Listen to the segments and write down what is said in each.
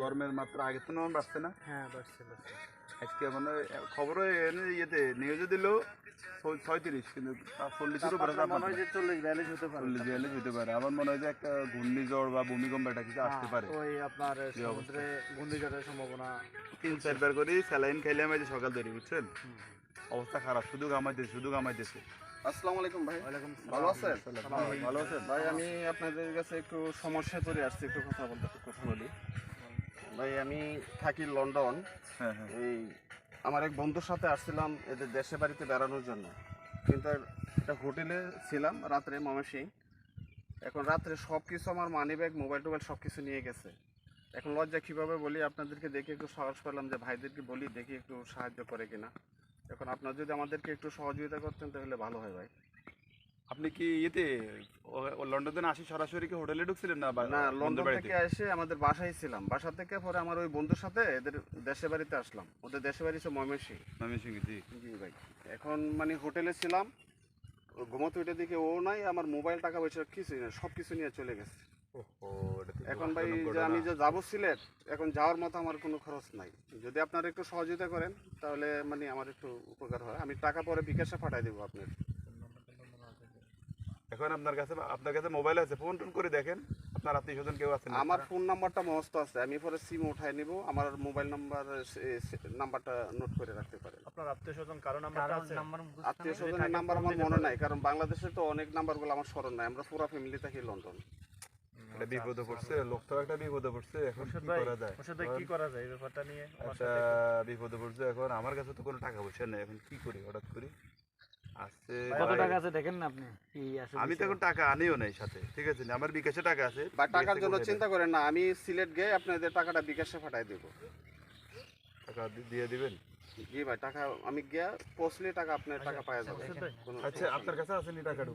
গরমের মাত্রা আগে তো নরম বাড়ছে না? হ্যাঁ বাড়ছে। আজকে মানে খবর ইয়েতে নিউজে দিল 36, কিন্তু 40-এর উপরে মনে হয় যে 40-42 হতে পারে। 40-42 হতে পারে। আমার মনে হয় যে একটা ঘূর্ণিঝড় বা ভূমিকম্প এটা কিছু আসতে পারে। ওই আপনার সমুদ্রে ঘূর্ণিঝড়ের সম্ভাবনা 3-4 বার করে স্যালাইন খাইলাম এই যে সকাল ধরে, বুঝছেন? অবস্থা খারাপ, শুধু ঘামাইতেছে। আসসালামু আলাইকুম ভাই। ওয়ালাইকুম ভালো আছেন? ভালো আছেন? ভাই আমি আপনাদের কাছে একটু সমস্যায় পড়ে আসছি, একটু কথা বলি। ভাই আমি থাকি লন্ডন। হ্যাঁ। এই আমার এক বন্ধুর সাথে আসছিলাম এদের দেশে বাড়িতে বেড়ানোর জন্য, কিন্তু একটা হোটেলে ছিলাম রাত্রে ময়মনসিংহ। এখন রাত্রে সব কিছু আমার মানি ব্যাগ, মোবাইল টোবাইল সব কিছু নিয়ে গেছে। এখন লজ্জা কীভাবে বলি আপনাদেরকে, দেখে একটু সাহস পেলাম যে ভাইদেরকে বলি দেখি একটু সাহায্য করে কিনা। এখন আপনারা যদি আমাদেরকে একটু সহযোগিতা করতেন তাহলে ভালো হয় ভাই। আপনি কি লন্ডনে আসি সরাসরি কি হোটেলে ঢুকছিলেন না? না, লন্ডন থেকে এসে আমাদের বাসায় ছিলাম। বাসা থেকে পরে আমার ওই বন্ধুর সাথে এদের দেশে বাড়িতে আসলাম। ওদের দেশে বাড়ি হচ্ছে ময়মনসিংহ। জি ভাই। এখন মানে হোটেলে ছিলাম, ঘুমোতে উঠে দিকে ও নাই, আমার মোবাইল টাকা পয়সা কিছুই না, সব কিছু নিয়ে চলে গেছে। এখন ভাই যে আমি যে যাবো সিলেট, এখন যাওয়ার মতো আমার কোনো খরচ নাই। যদি আপনারা একটু সহযোগিতা করেন তাহলে মানে আমার একটু উপকার হয়। আমি টাকা পরে বিকাশে পাঠিয়ে দেবো আপনার। এখন আপনার কাছে মোবাইল আছে, ফোন টোন করে দেখেন আপনার আত্মীয় স্বজন কেউ আছে? আমার ফোন নাম্বারটা মস্ত আছে, আমি পরে সিম উঠাই নিব। আমার মোবাইল নাম্বারটা নোট করে রাখতে পারেন। আপনার আত্মীয় স্বজন কারো নাম্বার আছে? আত্মীয় স্বজনের নাম্বার আমার মনে নাই, কারণ বাংলাদেশে তো অনেক নাম্বারগুলো আমার স্মরণ নাই। আমরা পুরো ফ্যামিলি থাকি লন্ডন। এটা বিপদে পড়ছে, লোকটাও একটা বিপদে পড়ছে। এখন কি করা যায়? কি করা যায় এই ব্যাপারটা নিয়ে? একটা বিপদে পড়ছে। এখন আমার কাছে তো কোনো টাকা পয়সা নেই, এখন কি করি? হঠাৎ করি আসছে। কত টাকা আছে দেখেন না আপনি? আমি তো এখন টাকা আনিও নাই সাথে, ঠিক আছে? আমার বিকাশে টাকা আছে। বা টাকার জন্য চিন্তা করেন না, আমি সিলেট গিয়ে আপনাদের টাকাটা বিকাশে পাঠিয়ে দেবো। টাকা দিয়ে দিবেন? জি ভাই, টাকা আমি গিয়া পৌঁছলে টাকা আপনার টাকা পাওয়া যাবে। আচ্ছা, আপনার কাছে আছে নি টাকাটা?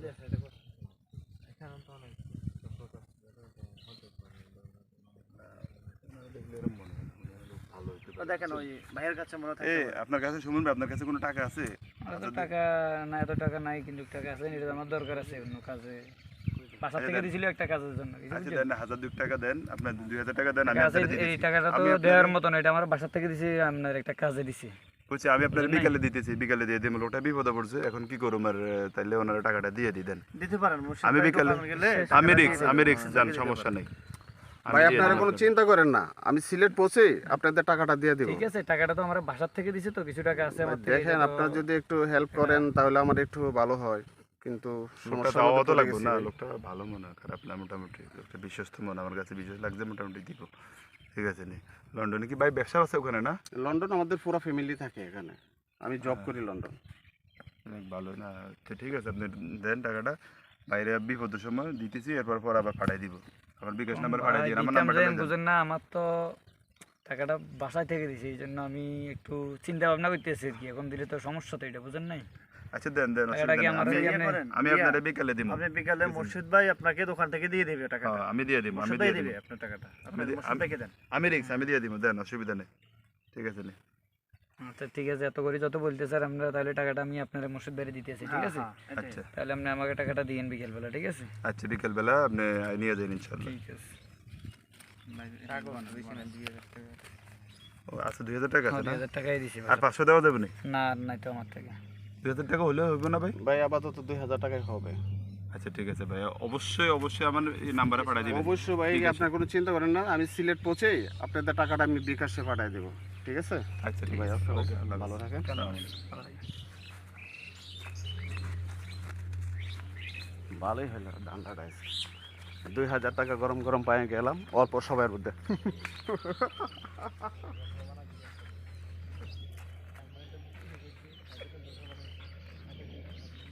দেখেন ওই ভাইয়ের কাছে মনে থাকে। আপনার কাছে শুনুন, আপনার কাছে কোনো টাকা আছে? টাকা না, এত টাকা নাই, কিন্তু টাকা আছে। এটা আমার দরকার আছে অন্য কাজে। বাসা থেকে দিছিল একটা কাজের জন্য। আচ্ছা দেন, 1000 টাকা দেন, আপনার 2000 টাকা দেন। আমি এই টাকাটা তো দেওয়ার মতো না, এটা আমার বাসা থেকে দিছি, আপনার একটা কাজে দিছি। বলছি আমি আপনার বিকালে দিতেছি, বিকালে দিয়ে দিই। ওটা বিপদে পড়ছে, এখন কি করব? আর তাইলে ওনারা টাকাটা দিয়ে দেন। দিতে পারেন। আমি বিকালে আমি রিক্স জান, সমস্যা নেই ভাই। আপনারা কোনো চিন্তা করেন না, আমি সিলেট পৌঁছে আপনাদের টাকাটা দিয়ে দেব। ঠিক আছে, টাকাটা তো আমার বাসা থেকে দিছি, তো কিছু টাকা আছে আমার। দেখেন আপনারা যদি একটু হেল্প করেন তাহলে আমার একটু ভালো হয়, কিন্তু সমস্যা অত লাগবে না। লোকটা ভালো মনে হয়, খারাপ না, মোটামুটি একটা বিশ্বস্ত মনে, আমার কাছে বিশ্বাস লাগছে, মোটামুটি দিব। ঠিক আছে নি? লন্ডনে কি ভাই ব্যবসা আছে ওখানে? না, লন্ডন আমাদের পুরো ফ্যামিলি থাকে এখানে, আমি জব করি লন্ডন। অনেক ভালো না? তো ঠিক আছে, আপনি দেন টাকাটা, বাইরে বিপদের সময় দিতেছি, এরপর আবার পাঠাই দিব। আমার বিকাশ নাম্বার পাঠাই দিন। আমার নাম্বারটা বুঝেন না, আমার তো টাকাটা বাসায় থেকে দিছি, এই জন্য আমি একটু চিন্তা ভাবনা করতেছি আর কি। এখন দিলে তো সমস্যা, তো এটা বুঝেন নাই। আচ্ছা দেন, আমি আপনারে বিকালে দিব। আপনি বিকালে মুর্শিদ ভাই আপনাকে দোকান থেকে দিয়ে দেবে টাকাটা। হ্যাঁ, আমি দিয়ে দিব। আপনার টাকাটা আপনি মুর্শিদ ভাইকে দেন। আমি দিয়ে দিব, দেন, অসুবিধা নেই। ঠিক আছে নি? আচ্ছা ঠিক আছে, এত করে যত বলতে স্যার আমরা, তাহলে টাকাটা আমি আপনার মুর্শিদ ভাইরে দিতেছি। ঠিক আছে? আচ্ছা, তাহলে আপনি আমাকে টাকাটা দিয়েন বিকেলবেলা। ঠিক আছে? আচ্ছা, বিকেলবেলা আপনি নিয়ে যান ইনশাআল্লাহ। ঠিক আছে। ও আচ্ছা, 2000 টাকা আছে না? 2000 টাকাই দিছি। আর 500 দেওয়া যাবে না? না, নাই তো আমার থেকে। 2000 টাকা হলে হবে না ভাই? ভাই আপাতত 2000 টাকাই হবে। আচ্ছা ঠিক আছে ভাই, অবশ্যই আমার এই নাম্বারে পাঠিয়ে দিবেন। অবশ্যই ভাই, আপনার কোনো চিন্তা করেন না, আমি সিলেট পৌঁছে আপনাদের টাকাটা আমি বিকাশে পাঠিয়ে দেব। ঠিক আছে? আচ্ছা ঠিক ভাই, আছে, ওকে, ভালো থাকেন। ভালোই হলো ধান্দাটা। 2000 টাকা গরম গরম পায়ে গেলাম অল্প সময়ের মধ্যে।